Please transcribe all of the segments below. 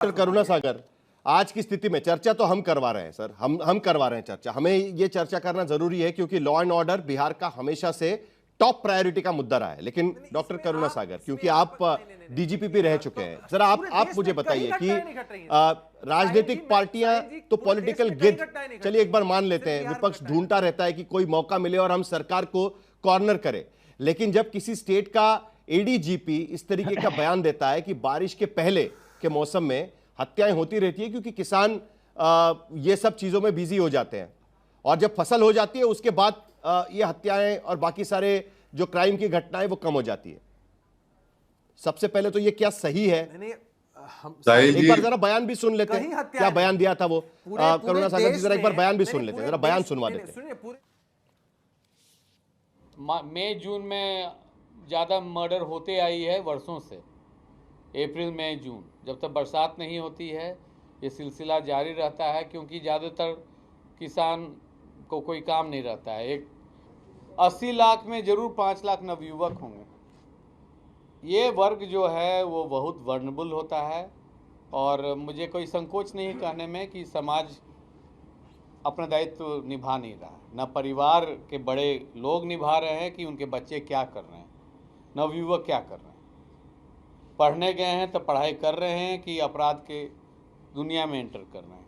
Doctor करुणा सागर, आज की स्थिति में चर्चा तो हम करवा रहे हैं सर, हम करवा रहे हैं चर्चा। हमें ये चर्चा करना जरूरी है क्योंकि लॉ एंड ऑर्डर बिहार का हमेशा से टॉप प्रायोरिटी का मुद्दा रहा है। लेकिन डॉक्टर करुणा सागर, क्योंकि आप डीजीपी भी रह चुके हैं, जरा आप मुझे बताइए कि राजनीतिक पार्टियां तो पॉलिटिकल गिद्ध, चलिए एक बार मान लेते हैं, विपक्ष ढूंढता रहता है कि कोई मौका मिले और हम सरकार को कॉर्नर करें। लेकिन जब किसी स्टेट का एडीजीपी इस तरीके का बयान देता है कि बारिश के पहले के मौसम में हत्याएं होती रहती है क्योंकि किसान ये सब चीजों में बिजी हो जाते हैं, और जब फसल हो जाती है उसके बाद ये हत्याएं और बाकी सारे जो क्राइम की घटनाएं वो कम हो जाती है। सबसे पहले तो ये क्या सही है? एक बार जरा बयान भी सुन लेते हैं, क्या बयान दिया था वो करुणा सागर जी, जरा एक बार बयान भी सुन लेते हैं, जरा बयान सुनवा देते हैं। मई जून में ज़्यादा मर्डर होते आई है वर्षों से, अप्रैल मई जून, जब तक बरसात नहीं होती है ये सिलसिला जारी रहता है, क्योंकि ज़्यादातर किसान को कोई काम नहीं रहता है। एक 80 लाख में ज़रूर 5 लाख नवयुवक होंगे। ये वर्ग जो है वो बहुत वर्नबल होता है, और मुझे कोई संकोच नहीं कहने में कि समाज अपना दायित्व निभा नहीं रहा है। न परिवार के बड़े लोग निभा रहे हैं कि उनके बच्चे क्या कर रहे हैं, नवयुवक क्या कर रहे हैं, पढ़ने गए हैं तो पढ़ाई कर रहे हैं कि अपराध के दुनिया में एंटर कर रहे हैं।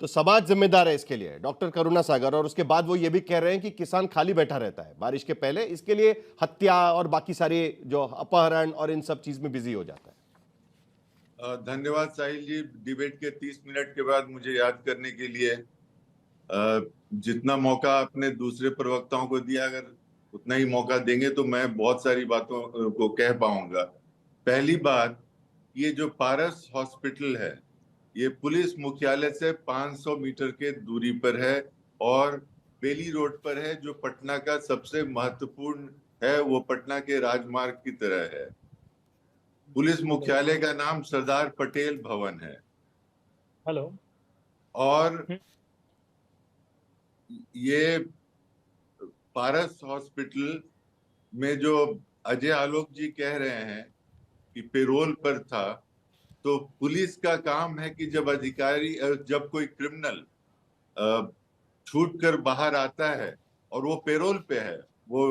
तो समाज जिम्मेदार है इसके लिए, डॉक्टर करुणा सागर। और उसके बाद वो ये भी कह रहे हैं कि किसान खाली बैठा रहता है बारिश के पहले, इसके लिए हत्या और बाकी सारे जो अपहरण और इन सब चीज में बिजी हो जाता है। धन्यवाद साहिल जी, डिबेट के 30 मिनट के बाद मुझे याद करने के लिए। जितना मौका आपने दूसरे प्रवक्ताओं को दिया, अगर उतना ही मौका देंगे तो मैं बहुत सारी बातों को कह पाऊंगा। पहली बात, ये जो पारस हॉस्पिटल है ये पुलिस मुख्यालय से 500 मीटर के दूरी पर है और बेली रोड पर है, जो पटना का सबसे महत्वपूर्ण है, वो पटना के राजमार्ग की तरह है। पुलिस मुख्यालय का नाम सरदार पटेल भवन है। हेलो। और ये पारस हॉस्पिटल में जो अजय आलोक जी कह रहे हैं कि पेरोल पर था, तो पुलिस का काम है कि जब कोई क्रिमिनल छूट कर बाहर आता है और वो पेरोल पे है, वो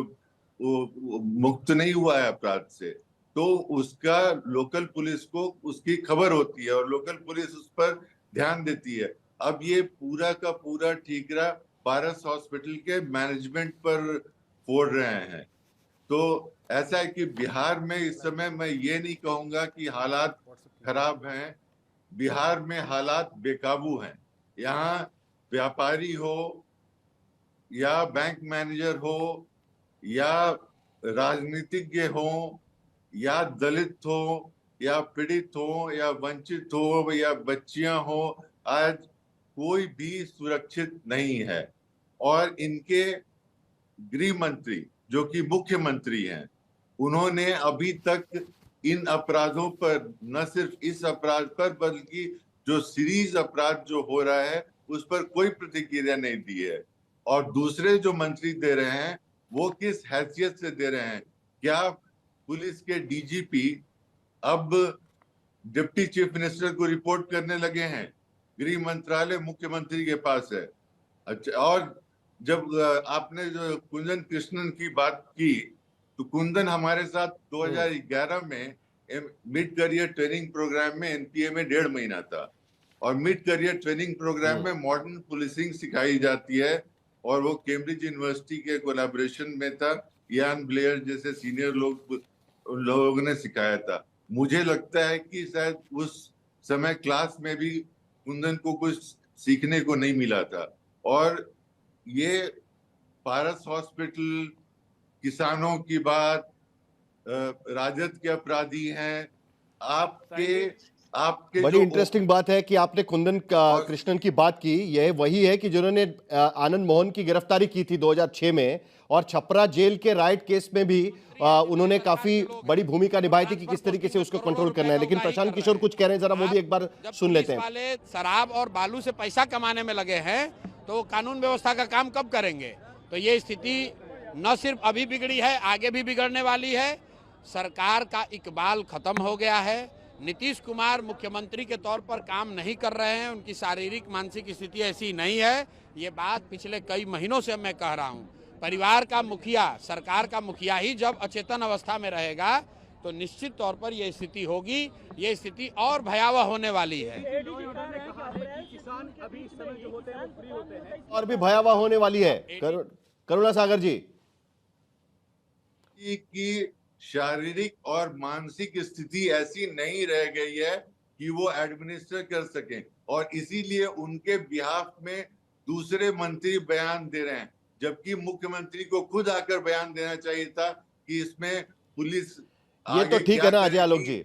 मुक्त नहीं हुआ है अपराध से, तो उसका लोकल पुलिस को उसकी खबर होती है और लोकल पुलिस उस पर ध्यान देती है। अब ये पूरा का पूरा ठीकरा पारस हॉस्पिटल के मैनेजमेंट पर फोड़ रहे हैं। तो ऐसा है कि बिहार में इस समय मैं ये नहीं कहूंगा कि हालात खराब हैं, बिहार में हालात बेकाबू हैं। यहाँ व्यापारी हो या बैंक मैनेजर हो या राजनीतिज्ञ हो या दलित हो या पीड़ित हो या वंचित हो या बच्चियां हो, आज कोई भी सुरक्षित नहीं है। और इनके गृह मंत्री जो कि मुख्यमंत्री हैं, उन्होंने अभी तक इन अपराधों पर, न सिर्फ इस अपराध पर बल्कि जो सीरीज अपराध जो हो रहा है उस पर कोई प्रतिक्रिया नहीं दी है। और दूसरे जो मंत्री दे रहे हैं वो किस हैसियत से दे रहे हैं? क्या पुलिस के डीजीपी अब डिप्टी चीफ मिनिस्टर को रिपोर्ट करने लगे हैं? गृह मंत्रालय मुख्यमंत्री के पास है। अच्छा, और जब आपने जो कुंदन कृष्णन की बात की, तो कुंदन हमारे साथ 2011 में मिड करियर ट्रेनिंग प्रोग्राम में एनपीए में 1.5 महीना था, और मिड करियर ट्रेनिंग प्रोग्राम में मॉडर्न पुलिसिंग सिखाई जाती है, और वो कैम्ब्रिज यूनिवर्सिटी के कोलैबोरेशन में था। इयान ब्लेयर जैसे सीनियर लोगों ने सिखाया था। मुझे लगता है कि शायद उस समय क्लास में भी कुंदन को कुछ सीखने को नहीं मिला था। और ये पारस हॉस्पिटल, किसानों की बात, राजद के अपराधी हैं, आपके बड़ी इंटरेस्टिंग बात है कि आपने कुंदन कृष्णन की बात की। यह वही है कि जिन्होंने आनंद मोहन की गिरफ्तारी की थी 2006 में, और छपरा जेल के राइट केस में भी उन्होंने काफी बड़ी भूमिका निभाई थी कि किस तरीके से उसको कंट्रोल करना है। लेकिन प्रशांत किशोर कुछ कह रहे हैं, जरा वो भी एक बार सुन लेते हैं। वाले शराब और बालू से पैसा कमाने में लगे हैं तो कानून व्यवस्था का काम कब करेंगे? तो ये स्थिति न सिर्फ अभी बिगड़ी है, आगे भी बिगड़ने वाली है। सरकार का इकबाल खत्म हो गया है। नीतीश कुमार मुख्यमंत्री के तौर पर काम नहीं कर रहे हैं, उनकी शारीरिक मानसिक स्थिति ऐसी नहीं है। ये बात पिछले कई महीनों से मैं कह रहा हूँ। परिवार का मुखिया, सरकार का मुखिया ही जब अचेतन अवस्था में रहेगा तो निश्चित तौर पर यह स्थिति होगी, ये स्थिति और भयावह होने वाली है। और भी भयावह होने वाली है। करुणा सागर जी, की शारीरिक और मानसिक स्थिति ऐसी नहीं रह गई है कि वो एडमिनिस्टर कर सकें, और इसीलिए उनके बिहाफ में दूसरे मंत्री बयान दे रहे हैं, जबकि मुख्यमंत्री को खुद आकर बयान देना चाहिए था कि इसमें पुलिस ये तो ठीक है ना अजय आलोक जी,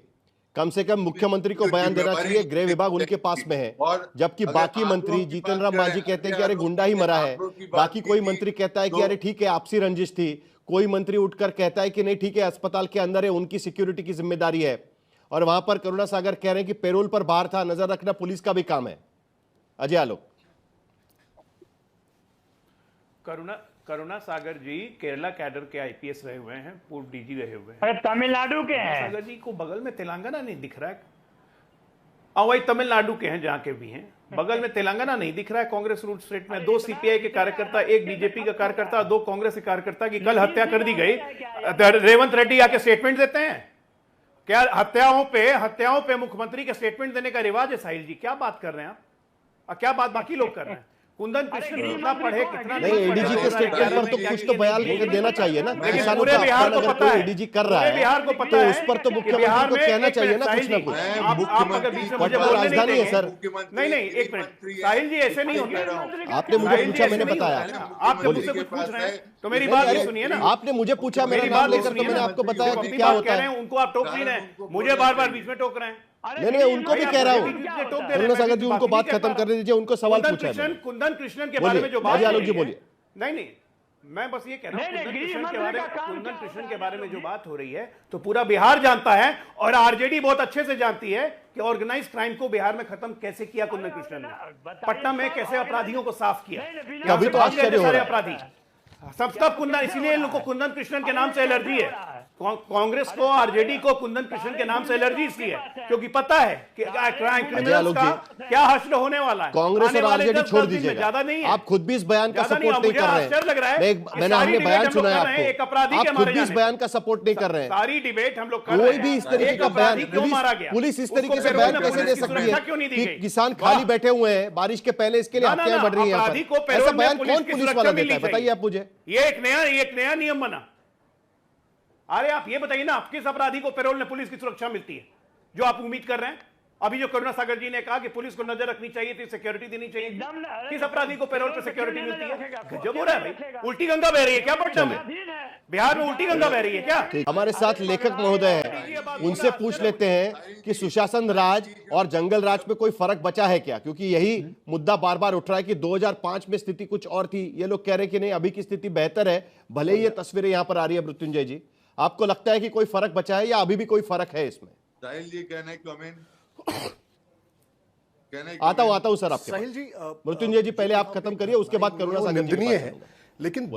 कम से कम मुख्यमंत्री को बयान देना चाहिए, गृह विभाग उनके पास में है। जबकि बाकी मंत्री, जीतन राम मांझी कहते हैं कि अरे गुंडा ही मरा है, बाकी कोई मंत्री कहता है कि अरे ठीक है आपसी रंजिश थी, कोई मंत्री उठकर कहता है कि नहीं ठीक है अस्पताल के अंदर है, उनकी सिक्योरिटी की जिम्मेदारी है। और वहां पर करुणा सागर कह रहे हैं कि पेरोल पर बाहर था, नजर रखना पुलिस का भी काम है। अजय आलोक, करुणा सागर जी केरला कैडर के आईपीएस रहे हुए हैं, पूर्व डीजी रहे हुए हैं। अरे तमिलनाडु के हैं। सागर जी को बगल में तेलंगाना नहीं दिख रहा है। वही तमिलनाडु के हैं जहां के भी हैं, बगल में तेलंगाना नहीं दिख रहा है। कांग्रेस रूट स्टेट में 2 सीपीआई के कार्यकर्ता, 1 बीजेपी का कार्यकर्ता, 2 कांग्रेस के कार्यकर्ता की कल हत्या कर दी गई। रेवंत रेड्डी आके स्टेटमेंट देते हैं क्या? हत्याओं पे मुख्यमंत्री के स्टेटमेंट देने का रिवाज है साहिल जी? क्या बात कर रहे हैं आप? क्या बात बाकी लोग कर रहे हैं? कुंदन कृष्ण कितना पढ़े कितना नहीं, एडीजी के स्टेटमेंट पर तो कुछ तो बयान देना चाहिए ना। किसानों पूरे का बिहार को अपमान पता अगर है, एडीजी कर रहा है बिहार को पता तो है उस पर तो कि मुख्यमंत्री बिहार को में कहना चाहिए ना साहिल कुछ ना जी, कुछ। आप अगर बीच में मुझे बड़ा बोलने राजधानी नहीं है सर। नहीं एक मिनट साहिल जी, ऐसे नहीं होता। आपने मुझे पूछा, मैंने बताया। आप जब मुझसे कुछ पूछ रहे हैं तो मेरी बात भी सुनिए ना। आपने मुझे पूछा, मेरा नाम लेकर तो मैंने आपको बताया कि क्या होता है। उनको आप टोक नहीं रहे, मुझे बार बार बीच में टोक रहे हैं। नहीं, उनको भी कह रहा हूँ। करुणा सागर जी, उनको बात खत्म करने दीजिए, उनको सवाल पूछा है। कुंदन कृष्णन के बारे में जो बात, आलोक जी बोलिए। नहीं, मैं बस ये कह रहा हूं, कुंदन कृष्णन के बारे में जो बात हो रही है तो पूरा बिहार जानता है, और आरजेडी बहुत अच्छे से जानती है कि ऑर्गेनाइज क्राइम को बिहार में खत्म कैसे किया कुंदन कृष्णन ने। पटना में कैसे अपराधियों को साफ किया, अभी तो आश्चर्य हो रहा है। अपराधी सब कुंदन, इसीलिए इन लोग को कुंदन कृष्णन के नाम से एलर्जी है। कांग्रेस को, आरजेडी को कुंदन कृष्णन के नाम से एलर्जी इसलिए है क्योंकि पता है कि क्रिमिनल्स का क्या हश्र होने वाला है। कांग्रेस और आरजेडी छोड़ दीजिएगा, ज्यादा नहीं है। आप खुद भी इस बयान का सपोर्ट नहीं कर रहे हैं। हमने बयान सुना है आपको, आप खुद भी इस बयान का सपोर्ट नहीं कर रहे हैं। सारी डिबेट हम लोग कर रहे हैं। कोई भी इस तरीके का बयान, पुलिस इस तरीके से बयान कैसे दे सकती है कि किसान खाली बैठे हुए हैं बारिश के पहले, इसके लिए हत्याएं बढ़ रही हैं। ऐसा बयान कौन पुलिस वाला देता है, बताइए आप मुझे। ये एक नया नियम बना। अरे आप ये बताइए ना, किस अपराधी को पैरोल में पुलिस की सुरक्षा मिलती है जो आप उम्मीद कर रहे हैं? अभी जो करुणा सागर जी ने कहा कि पुलिस को नजर रखनी चाहिए थी, सिक्योरिटी देनी चाहिए, किस अपराधी को पैरोल पे सिक्योरिटी मिलती है? गजब हो रहा है भाई, उल्टी गंगा बह रही है क्या पटना में? बिहार में उल्टी गंगा बह रही है क्या? हमारे साथ लेखक महोदय हैं, उनसे पूछ लेते हैं कि सुशासन राज और जंगल राज पे कोई फर्क बचा है क्या, क्योंकि यही मुद्दा बार बार उठ रहा है कि 2005 में स्थिति कुछ और थी, ये लोग कह रहे हैं कि नहीं अभी की स्थिति बेहतर है, भले ही ये तस्वीरें यहां पर आ रही है। मृत्युंजय जी, आपको लगता है कि कोई फर्क बचा है या अभी भी कोई फर्क है इसमें? साहिल जी आता हूं सर आपके साहिल जी, मृत्युंजय जी पहले आप खत्म करिए, उसके बाद करुणा सागर जी निंदनीय है। लेकिन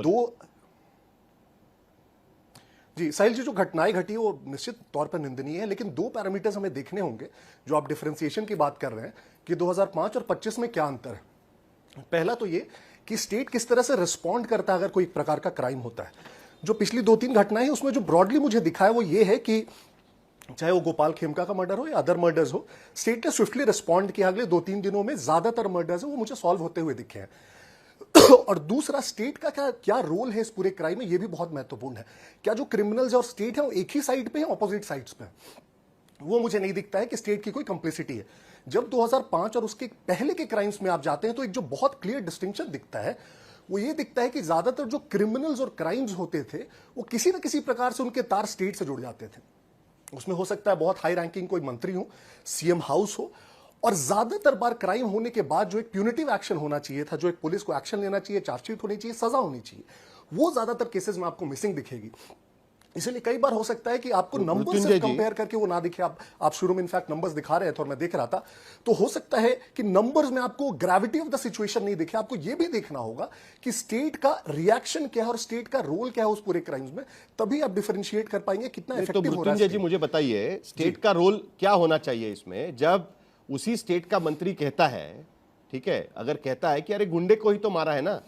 साहिल जी जो घटनाएं घटी वो निश्चित तौर पर निंदनीय है, लेकिन 2 पैरामीटर्स हमें देखने होंगे जो आप डिफरेंशिएशन की बात कर रहे हैं कि 2005 और 25 में क्या अंतर है। पहला तो ये कि स्टेट किस तरह से रिस्पॉन्ड करता है अगर कोई प्रकार का क्राइम होता है। जो पिछली 2-3 घटनाएं हैं उसमें जो ब्रॉडली मुझे दिखा है वो ये है कि चाहे वो गोपाल खेमका का मर्डर हो या अदर मर्डर्स हो, स्टेट ने स्विफ्टली रिस्पॉन्ड किया। अगले 2-3 दिनों में ज्यादातर मर्डर्स है वो मुझे सॉल्व होते हुए दिखे हैं। और दूसरा, स्टेट का क्या रोल है इस पूरे क्राइम में, ये भी बहुत महत्वपूर्ण है। क्या जो क्रिमिनल्स और स्टेट है वो एक ही साइड पे है, ऑपोजिट साइड्स पे? वो मुझे नहीं दिखता है कि स्टेट की कोई कंप्लिसिटी है। जब 2005 और उसके पहले के क्राइम्स में आप जाते हैं तो एक जो बहुत क्लियर डिस्टिंक्शन दिखता है वो ये दिखता है कि ज्यादातर जो क्रिमिनल्स और क्राइम्स होते थे वो किसी न किसी प्रकार से उनके तार स्टेट से जुड़ जाते थे। उसमें हो सकता है बहुत हाई रैंकिंग कोई मंत्री हो, सीएम हाउस हो, और ज्यादातर बार क्राइम होने के बाद जो एक प्यूनिटिव एक्शन होना चाहिए था, जो एक पुलिस को एक्शन लेना चाहिए, चार्जशीट होनी चाहिए, सजा होनी चाहिए, वो ज्यादातर केसेस में आपको मिसिंग दिखेगी। इसलिए कई बार हो सकता है कि आपको नंबर मृत्युंजय से जी। कंपेयर करके वो ना दिखे। आप शुरू में इनफैक्ट नंबर्स दिखा रहे थे और मैं देख रहा था, तो हो सकता है कि नंबर्स में आपको ग्रेविटी ऑफ द सिचुएशन नहीं दिखे। आपको ये भी देखना होगा कि स्टेट का रिएक्शन क्या है और स्टेट का रोल क्या है उस पूरे क्राइम्स में, तभी आप डिफरेंशिएट कर पाएंगे कितना तो इफेक्टिव हो रहा मृत्युंजय है जी state। मुझे बताइए, स्टेट का रोल क्या होना चाहिए इसमें, जब उसी स्टेट का मंत्री कहता है, ठीक है, अगर कहता है कि अरे गुंडे को ही तो मारा है ना,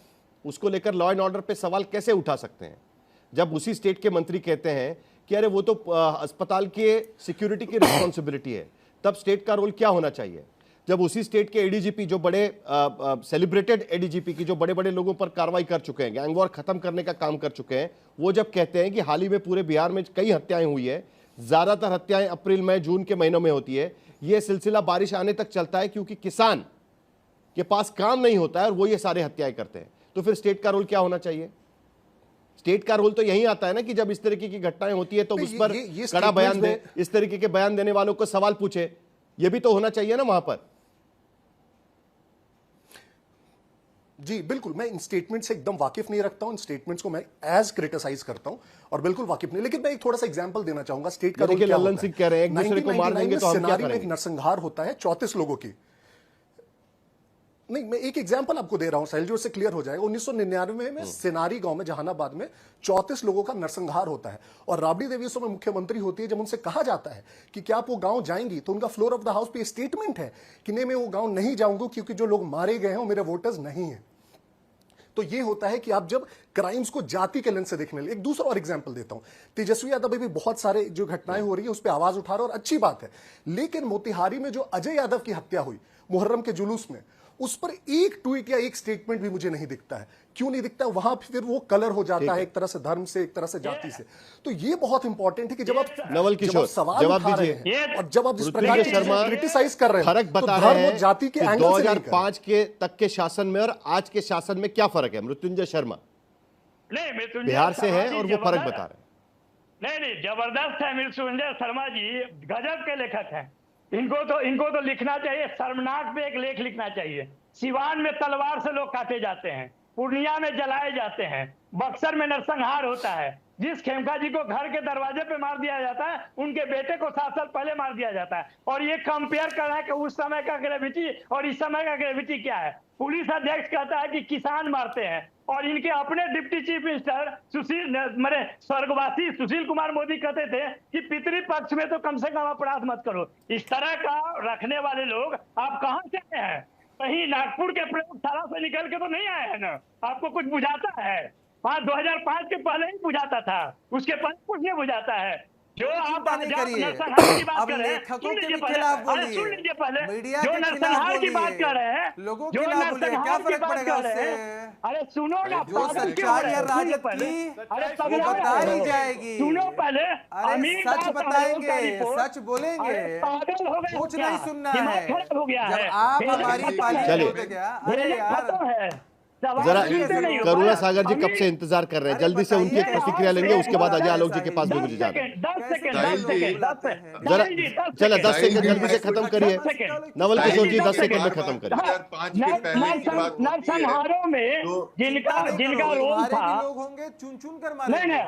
उसको लेकर लॉ एंड ऑर्डर पे सवाल कैसे उठा सकते हैं? जब उसी स्टेट के मंत्री कहते हैं कि अरे वो तो अस्पताल के सिक्योरिटी की रिस्पॉन्सिबिलिटी है, तब स्टेट का रोल क्या होना चाहिए? जब उसी स्टेट के एडीजीपी, जो बड़े सेलिब्रेटेड एडीजीपी की जो बड़े बड़े लोगों पर कार्रवाई कर चुके हैं, गैंग वॉर खत्म करने का काम कर चुके हैं, वो जब कहते हैं कि हाल ही में पूरे बिहार में कई हत्याएं हुई है, ज्यादातर हत्याएं अप्रैल मई जून के महीनों में होती है, यह सिलसिला बारिश आने तक चलता है क्योंकि किसान के पास काम नहीं होता है और वो ये सारे हत्याएं करते हैं, तो फिर स्टेट का रोल क्या होना चाहिए? स्टेट का रोल तो यही आता है ना कि जब इस तरीके की घटनाएं होती है तो उस पर ये कड़ा बयान statements दे, में- इस तरीके के बयान देने वालों को सवाल पूछे, ये भी तो होना चाहिए ना वहां पर। जी बिल्कुल, मैं इन स्टेटमेंट से एकदम वाकिफ नहीं रखता हूं, इन स्टेटमेंट्स को मैं एज क्रिटिसाइज करता हूं और बिल्कुल वाकिफ नहीं। लेकिन मैं एक थोड़ा सा एग्जांपल देना चाहूंगा स्टेट का ये रोल देखिए, क्या लल्लन होता सिंह है। कह रहे हैं, एक दूसरे को मार 1999 देंगे तो में हम क्या सेनारी में एक करेंगे? नरसंहार होता है 34 लोगों की। नहीं, मैं एक एग्जांपल आपको दे रहा हूं साहिल जी, उससे क्लियर हो जाएगा। 1999 में सेनारी गांव में, जहानाबाद में 34 लोगों का नरसंहार होता है और राबड़ी देवी उस समय मुख्यमंत्री होती है। जब उनसे कहा जाता है कि क्या आप वो गांव जाएंगी, तो उनका फ्लोर ऑफ द हाउस पे स्टेटमेंट है कि नहीं, मैं वो गांव नहीं जाऊंगा क्योंकि जो लोग मारे गए हैं वो मेरे वोटर्स नहीं है। तो ये होता है कि आप जब क्राइम्स को जाति के लेंस से देखने लगे। एक दूसरा और एग्जांपल देता हूं, तेजस्वी यादव अभी भी बहुत सारे जो घटनाएं हो रही है उस पर आवाज उठा रहे हैं और अच्छी बात है, लेकिन मोतिहारी में जो अजय यादव की हत्या हुई मुहर्रम के जुलूस में, उस पर एक ट्वीट या एक स्टेटमेंट भी मुझे नहीं दिखता है। क्यों नहीं दिखता? वहां फिर वो कलर हो जाता है एक तरह से धर्म से, एक तरह से जाति से। तो ये बहुत इंपॉर्टेंट है कि जब आप नवल किशोर, सवाल जवाब उठा रहे दीजिए। हैं और जब आप जिस मृत्युंजय प्रकार शर्मा से क्रिटिसाइज कर रहे हैं, फर्क तो बता धर्म रहे और हैं जाति के कि एंगल से नहीं कर रहे। 2005 के तक के शासन में और आज के शासन में क्या फर्क है? मृत्युंजय शर्मा नहीं, मृत्युंजय बिहार से शर्मा है जी और वो फर्क जबरदस्त- बता रहे हैं। नहीं, जबरदस्त है मृत्युंजय शर्मा जी, गजब के लेखक हैं। इनको तो लिखना चाहिए, शर्मनाक पे एक लेख लिखना चाहिए। सिवान में तलवार से लोग काटे जाते हैं, पूर्णिया में जलाए जाते हैं, बक्सर में नरसंहार होता है। जिस खेमका जी को घर के दरवाजे पे मार दिया जाता है, उनके बेटे को 7 साल पहले मार दिया जाता है। और ये कंपेयर कर रहा है कि उस समय का ग्रेविटी और इस समय का ग्रेविटी क्या है। पुलिस अध्यक्ष कहता है कि किसान मारते हैं और इनके अपने डिप्टी चीफ मिनिस्टर स्वर्गवासी सुशील कुमार मोदी कहते थे कि पितृपक्ष में तो कम से कम अपराध मत करो। इस तरह का रखने वाले लोग आप कहां से आए हैं? कहीं नागपुर के प्रयोगशाला से निकल के तो नहीं आए हैं ना? आपको कुछ बुझाता है? हाँ, 2005 के पहले ही बुझाता था, उसके पहले कुछ नहीं बुझाता है। जो आप चिंता नहीं करिए। नरसंहार की बात अब कर रहे हैं, लेखकों सुन के लीजिए भी पहले, खिलाफ अरे बोलिए, सुन लीजिए पहले, मीडिया जो के खिलाफ नरसंहार की बोलिए, बात कर रहे हैं, लोगों जो के खिलाफ बोलिए, क्या नरसंहार की फर्क बात पड़ेगा कर रहे उससे? हैं, अरे सुनो ना, जो पागल क्यों सच्चाई हो रहे है हैं? सुनिए राजद पहले, की, अरे वो पगला बता रहे ही हो। जाएगी। सुनो पहले, अरे अमीर सच दास बताएंगे, आयोग का रिपोर्ट- सच बोलेंगे, अरे पागल हो गए हो कुछ क्या? नहीं सुनना दिमाग है। खराब हो गया जब है। आप भेजा हमारी खत्म पाली है। चलिए। बोलते क्या? अरे भेजा यार, खत्म है। सवाल जरा सुनते नहीं हो। करुणा बस, सागर जी कब अमीर- से इंतजार कर रहे हैं, अरे जल्दी से उनकी एक बताइए, प्रतिक्रिया लेंगे, उसके बाद अजय आलोक जी के पास भी 10 मुझे जाना है। सेकंड, 10 सेकंड, साहिल 10 जी, सेकंड, 10 सेकंड। जरा साहिल जी, 10 चलो 10 सेकंड। सेकंड जल्दी से खत्म करिए। 10 सेकंड। नवल साहिल किशोर जी जी, 10 सेकंड में बार-बार खत्म करिए। 2005 के पहले की बात होती है, नरसंहारों में तो जिनका नहीं जिनका करो, रोल तुम्हारे था, भी लोग होंगे चुन चुन कर नहीं मारेंगे, नहीं,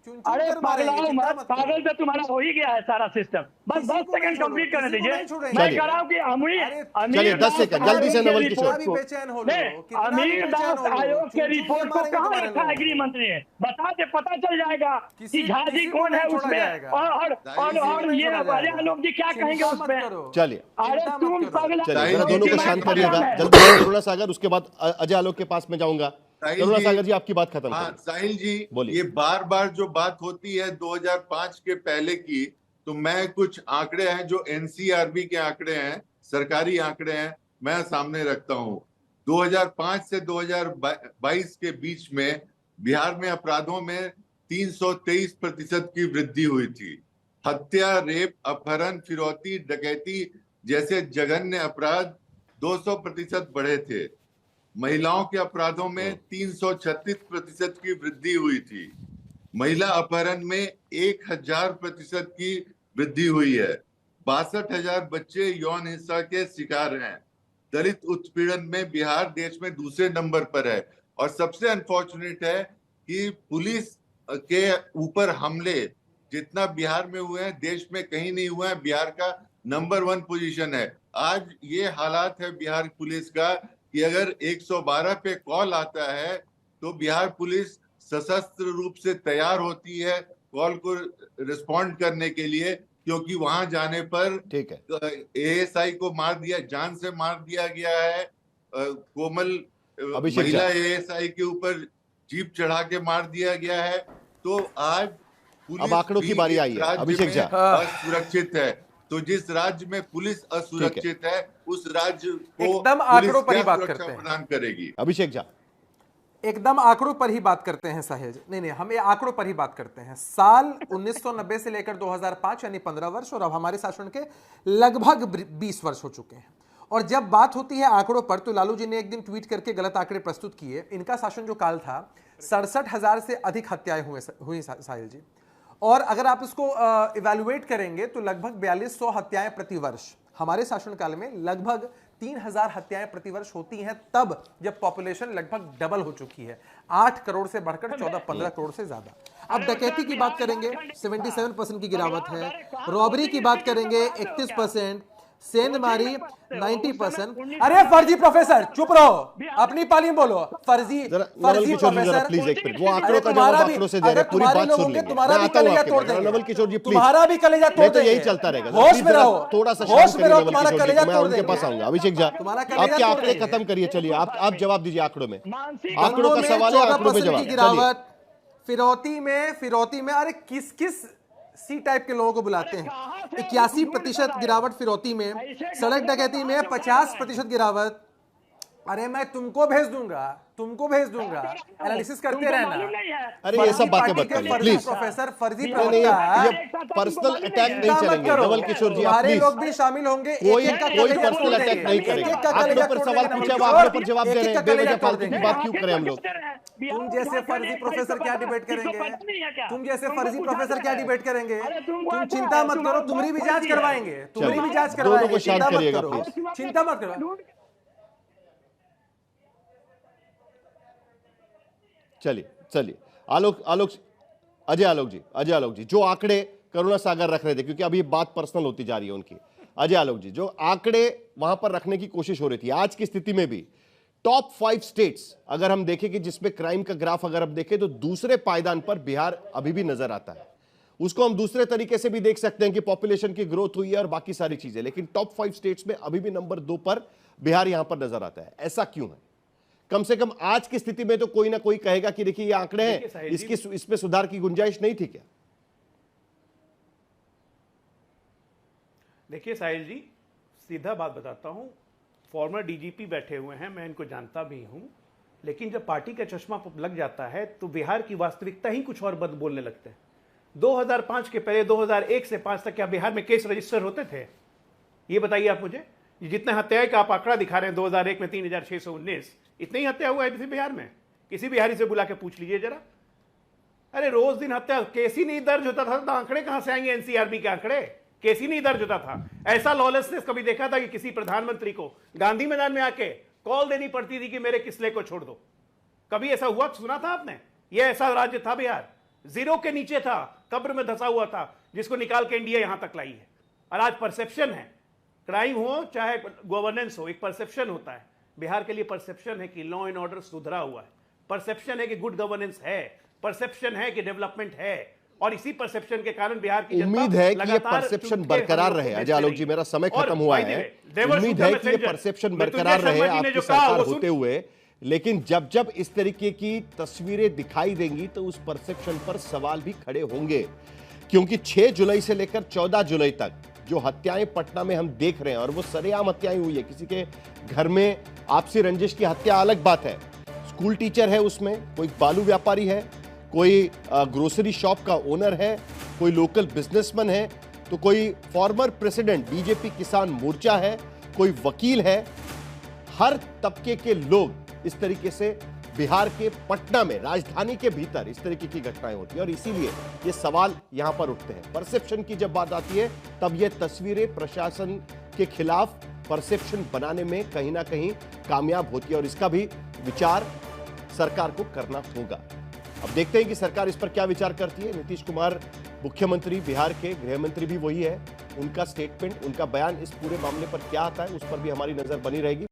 चुन चुन अरे कर मारेंगे, पागलाओ चिंता मत, मत करो। पागल से तुम्हारा हो ही गया है सारा सिस्टम। बस किसी 10 को नहीं सेकंड छोड़ो, कंप्लीट करने किसी को दीजिए। नहीं छोड़ेंगे। मैं चलिए। कह रहा हूँ कि चलिए, 10 सेकंड, जल्दी से नवल किशोर। कितना भी बेचैन हो लो, कितना भी अमीर बेचैन दास हो लो, आयोग के चुन चुन रिपोर्ट को मारेंगे कहाँ तुम्हारे रखा है लोग। गृह मंत्री ने? बता दे, पता चल जाएगा कि झा जी किसी को कौन है नहीं छोड़ा उसमें। जाएगा। और ये अजय आलोक जी क्या कहेंगे चिंता मत उसमें? करो। चलिए अरे चिंता मत तुम करो। पगला, चलिए, साहिल जरा जी, दोनों को दिमाग शांत खराब करिएगा। है। जल्दी से करुणा सागर, उसके बाद अजय आलोक के पास में जाऊंगा। साहिल करुणा जी- सागर जी आपकी बात खत्म हाँ, करिए। साहिल जी, बोलिए। ये बार बार जो बात होती है 2005 के पहले की, तो मैं कुछ आंकड़े हैं जो एनसीआरबी के आंकड़े हैं, सरकारी आंकड़े हैं, मैं सामने रखता हूँ। 2005 से 2022 के बीच में बिहार में अपराधों में 323% की वृद्धि हुई थी। हत्या, रेप, अपहरण, फिरौती, डकैती जैसे जघन्य अपराध 200% बढ़े थे। महिलाओं के अपराधों में 336% की वृद्धि हुई थी। महिला अपहरण में 1000% की वृद्धि हुई है। 62,000 बच्चे यौन हिंसा के शिकार हैं। दलित उत्पीड़न में बिहार देश में दूसरे नंबर पर है। और सबसे अनफॉर्चुनेट है कि पुलिस के ऊपर हमले जितना बिहार में हुए हैं देश में कहीं नहीं हुआ है। बिहार का नंबर 1 पोजीशन है। आज ये हालात है बिहार पुलिस का कि अगर 112 पे कॉल आता है तो बिहार पुलिस सशस्त्र रूप से तैयार होती है कॉल को रिस्पॉन्ड करने के लिए, क्योंकि वहां जाने पर ठीक है, एएसआई को मार दिया, जान से मार दिया गया है। कोमल अभिषेक महिला झा। एएसआई के ऊपर जीप चढ़ा के मार दिया गया है। तो आज पुलिस अब आंकड़ों की भी बारी इस आई है, राज्य अभिषेक में झा। असुरक्षित है। तो जिस राज्य में पुलिस असुरक्षित है उस राज्य को एकदम पुलिस आंकड़ों पर ही क्या बात सुरक्षा करते हैं। प्रदान करेगी? अभिषेक झा। एकदम आंकड़ों पर ही बात करते हैं साहिल। नहीं नहीं, हम ये आंकड़ों पर ही बात करते हैं। साल 1990 से लेकर 2005 यानी 15 वर्ष, और अब हमारे शासन के लगभग 20 वर्ष हो चुके हैं। और जब बात होती है आंकड़ों पर, तो लालू जी ने एक दिन ट्वीट करके गलत आंकड़े प्रस्तुत किए। इनका शासन जो काल था 67,000 से अधिक हत्याएं हुई साहिल जी। और अगर आप इसको इवैल्यूएट करेंगे तो लगभग 4200 हत्याएं प्रति वर्ष। हमारे शासनकाल में लगभग 3000 हत्याएं प्रतिवर्ष होती हैं, तब जब पॉपुलेशन लगभग डबल हो चुकी है, 8 करोड़ से बढ़कर 14-15 करोड़ से ज्यादा। अब डकैती की बात करेंगे 77% की गिरावट है, रॉबरी की बात करेंगे 31%, सेंधमारी 90%। अरे फर्जी प्रोफेसर चुप रहो, अपनी पाली में बोलो। फर्जी नवल किशोर जी जरा प्लीज एक मिनट, वो आंकड़ों का जवाब आंकड़ों से दे रहे हैं, पूरी बात सुन लेंगे। तुम्हारा भी कलेजा तोड़ देंगे, नवल किशोर जी प्लीज, तुम्हारा भी कलेजा तोड़ नहीं तो देंगे। यही चलता रहेगा। होश में रहो, थोड़ा सा होश में रहो, नवल तुम्हारा किशोर जी, कलेजा मैं तोड़ उनके देंगे। पास आऊंगा। अभिषेक झा, तुम्हारा कलेजा आपके तोड़ आंकड़े देंगे। खत्म करिए, चलिए आप जवाब दीजिए आंकड़ों में। मानसिक आंकड़ों का सवाल है, आंकड़ों पे जवाब। की गिरावट। फिरौती में अरे किस किस सी टाइप के लोगों को बुलाते हैं। 81% गिरावट फिरौती में, सड़क डकैती में 50% गिरावट। अरे मैं तुमको भेज दूंगा, एनालिसिस करते रहना। अरे ये सब बातें मत करिए प्लीज। प्रोफेसर फर्जी नहीं, प्रवक्ता, ये पर्सनल अटैक नहीं चिंता मत चलेंगे करो। नवल किशोर जी, आप तुम्हारे प्लीज। लोग भी शामिल होंगे। कोई एक-एक का कोई कलेजा पर्सनल तोड़ अटैक देंगे। नहीं एक-एक करेंगे। का आप कलेजा लोग पर तोड़ सवाल देंगे। पूछे, आप लोग पर जवाब दे रहे एक-एक हैं, का बेवजह कलेजा फालतू तोड़ की बात देंगे। क्यों करें हम लोग? तुम जैसे फर्जी प्रोफेसर क्या डिबेट करेंगे? तुम जैसे फर्जी प्रोफेसर क्या डिबेट करेंगे? तुम चिंता मत करो, तुम्हारी भी जांच करवाएंगे, तुम्हारी भी जांच दोनों को करवाएंगे। शांत चिंता मत करिएगा, करो, प्लीज। चिंता मत करो। चलिए अजय आलोक जी जो आंकड़े करुणा सागर रख रहे थे, क्योंकि अभी बात पर्सनल होती जा रही है उनकी। अजय आलोक जी, जो आंकड़े वहां पर रखने की कोशिश हो रही थी, आज की स्थिति में भी टॉप 5 स्टेट्स अगर हम देखें कि जिसमें क्राइम का ग्राफ अगर हम देखें तो दूसरे पायदान पर बिहार अभी भी नजर आता है। उसको हम दूसरे तरीके से भी देख सकते हैं कि पॉपुलेशन की ग्रोथ हुई है और बाकी सारी चीजें, लेकिन टॉप 5 स्टेट्स में अभी भी नंबर 2 पर बिहार यहां पर नजर आता है। ऐसा क्यों है? कम से कम आज की स्थिति में तो कोई ना कोई कहेगा कि देखिए ये आंकड़े हैं, इसमें सुधार की गुंजाइश नहीं थी क्या? देखिए साहिल जी, सीधा बात बताता हूं, फॉर्मर डीजीपी बैठे हुए हैं, मैं इनको जानता भी हूं, लेकिन जब पार्टी का चश्मा लग जाता है तो बिहार की वास्तविकता ही कुछ और बद बोलने लगते हैं। 2005 के पहले 2001 से 5 तक क्या बिहार में केस रजिस्टर होते थे? ये बताइए आप मुझे। जितने हत्याएं का आप आंकड़ा दिखा रहे हैं 2001 में 3619, इतने ही हत्या हुआ है बिहार में? किसी बिहारी से बुला के पूछ लीजिए जरा। अरे रोज दिन हत्या, केस ही नहीं दर्ज होता था तो आंकड़े कहां से आएंगे? एनसीआरबी के आंकड़े, केस ही नहीं दर्ज होता था। ऐसा लॉलेसनेस कभी देखा था कि किसी प्रधानमंत्री को गांधी मैदान में आके कॉल देनी पड़ती थी कि मेरे किसले को छोड़ दो? कभी ऐसा हुआ सुना था आपने? यह ऐसा राज्य था बिहार, जीरो के नीचे था, कब्र में धंसा हुआ था, जिसको निकाल के इंडिया यहां तक लाई है। और आज परसेप्शन है, क्राइम हो चाहे गवर्नेंस हो, एक परसेप्शन होता है। बिहार के लिए परसेप्शन है कि लॉ एंड ऑर्डर सुधरा हुआ है, परसेप्शन है कि गुड गवर्नेंस है, परसेप्शन है कि डेवलपमेंट है, और इसी परसेप्शन के कारण बिहार की उम्मीद है कि ये परसेप्शन बरकरार रहे। अजय आलोक जी, मेरा समय खत्म हुआ है, उम्मीद है कि ये परसेप्शन बरकरार रहे आपकी सरकार होते हुए, लेकिन जब जब इस तरीके की तस्वीरें दिखाई देंगी तो उस परसेप्शन पर सवाल भी खड़े होंगे। क्योंकि 6 जुलाई से लेकर 14 जुलाई तक जो हत्याएं पटना में हम देख रहे हैं, और वो सरेआम हत्याएं हुई है, किसी के घर में आपसी रंजिश की हत्या अलग बात है, स्कूल टीचर है उसमें, कोई बालू व्यापारी है, कोई ग्रोसरी शॉप का ओनर है, कोई लोकल बिजनेसमैन है, तो कोई फॉर्मर प्रेसिडेंट बीजेपी किसान मोर्चा है, कोई वकील है। हर तबके के लोग इस तरीके से बिहार के पटना में, राजधानी के भीतर इस तरीके की घटनाएं होती है, और इसीलिए ये सवाल यहां पर उठते हैं। परसेप्शन की जब बात आती है तब ये तस्वीरें प्रशासन के खिलाफ परसेप्शन बनाने में कहीं ना कहीं कामयाब होती है, और इसका भी विचार सरकार को करना होगा। अब देखते हैं कि सरकार इस पर क्या विचार करती है। नीतीश कुमार मुख्यमंत्री, बिहार के गृह मंत्री भी वही है, उनका स्टेटमेंट, उनका बयान इस पूरे मामले पर क्या आता है उस पर भी हमारी नजर बनी रहेगी।